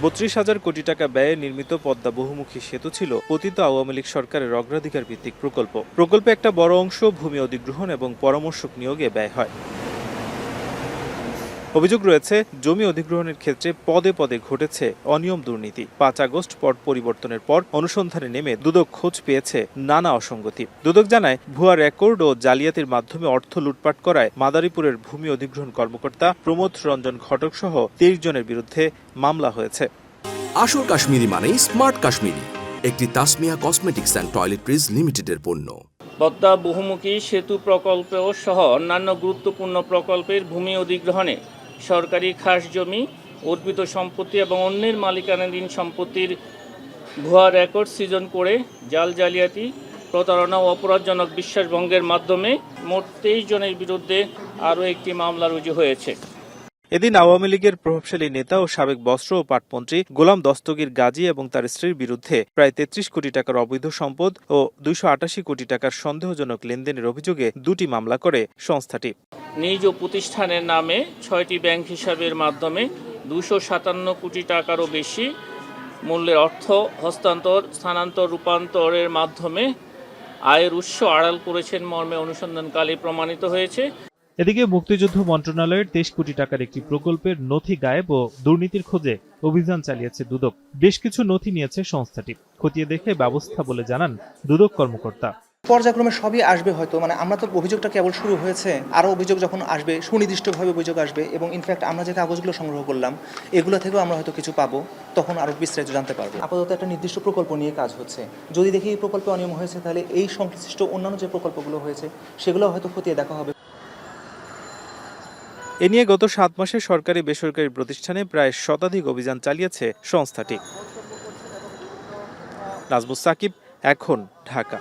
৩২,০০০ কোটি টাকা ব্যয়ে নির্মিত পদ্মা বহুমুখী সেতু ছিল পতিত আওয়ামী লীগ সরকারের অগ্রাধিকার ভিত্তিক প্রকল্প। প্রকল্পে একটা বড় অংশ ভূমি অধিগ্রহণ এবং পরামর্শক নিয়োগে ব্যয় হয়। অভিযোগ রয়েছে, জমি অধিগ্রহণের ক্ষেত্রে পদে পদে ঘটেছে অনিয়ম, দুর্নীতি। ৫ আগস্ট পট পরিবর্তনের পর অনুসন্ধানে নেমে দুদক খোঁজ পেয়েছে নানা অসঙ্গতি। দুদক জানায়, ভুয়া রেকর্ড ও জালিয়াতির মাধ্যমে অর্থ লুটপাট করায় মাদারীপুরের ভূমি অধিগ্রহণ কর্মকর্তা প্রমোদ রঞ্জন ঘটক সহ ২৩ জনের বিরুদ্ধে মামলা হয়েছে। আসল কাশ্মীরি মানেই স্মার্ট কাশ্মীরি, একটি তাসমিয়া কসমেটিক্স অ্যান্ড টয়লেট্রিজ লিমিটেডের পণ্য। পদ্মা বহুমুখী সেতু প্রকল্প সহ অন্যান্য গুরুত্বপূর্ণ প্রকল্পের ভূমি অধিগ্রহণে সরকারি খাস জমি, অর্পিত সম্পত্তি এবং অন্যের মালিকানাধীন সম্পত্তির ভুয়া রেকর্ড সৃজন করে জাল জালিয়াতি, প্রতারণা ও অপরাধজনক বিশ্বাসভঙ্গের মাধ্যমে মোট ২৩ জনের বিরুদ্ধে আরও একটি মামলা রুজু হয়েছে। এদিন আওয়ামী লীগের প্রভাবশালী নেতা ও সাবেক বস্ত্র ও পাটমন্ত্রী গোলাম দস্তগীর গাজী এবং তার স্ত্রীর বিরুদ্ধে প্রায় ৩৩ কোটি টাকার অবৈধ সম্পদ ও ২৮৮ কোটি টাকার সন্দেহজনক লেনদেনের অভিযোগে দুটি মামলা করে সংস্থাটি। নিজ প্রতিষ্ঠানের নামে ৬টি ব্যাংক হিসাবের মাধ্যমে ২৫৭ কোটি টাকারও বেশি মূল্যের অর্থ হস্তান্তর, স্থানান্তর, রূপান্তরের মাধ্যমে আয়ের উৎস আড়াল করেছেন মর্মে অনুসন্ধানকালে প্রমাণিত হয়েছে। এদিকে মুক্তিযুদ্ধ মন্ত্রণালয়ের ২৩ কোটি টাকার একটি প্রকল্পের নথি গায়েব ও দুর্নীতির খোঁজে অভিযান চালিয়েছে দুদক। বেশ কিছু নথি নিয়েছে সংস্থাটি। খতিয়ে দেখে ব্যবস্থা বলে জানান দুদক কর্মকর্তা। পর্যায়ক্রমে সবই আসবে, হয়তো আমরা তো অভিযোগটা কেবল শুরু হয়েছে, আরও অভিযোগ যখন আসবে, সুনির্দিষ্টভাবে অভিযোগ আসবে এবং ইনফ্যাক্ট আমরা যে কাগজগুলো সংগ্রহ করলাম এগুলো থেকেও আমরা হয়তো কিছু পাবো, তখন আরও বিস্তারিত জানতে পারবো। আপাতত একটা নির্দিষ্ট প্রকল্প নিয়ে কাজ হচ্ছে। যদি দেখি এই প্রকল্পে অনিয়ম হয়েছে, তাহলে এই সংশ্লিষ্ট অন্যান্য যে প্রকল্পগুলো হয়েছে সেগুলো হয়তো খতিয়ে দেখা হবে। এ নিয়ে গত ৭ মাসে সরকারি বেসরকারি প্রতিষ্ঠানে প্রায় শতাধিক অভিযান চালিয়েছে সংস্থাটি। নাজমুস সাকিব, এখন, ঢাকা।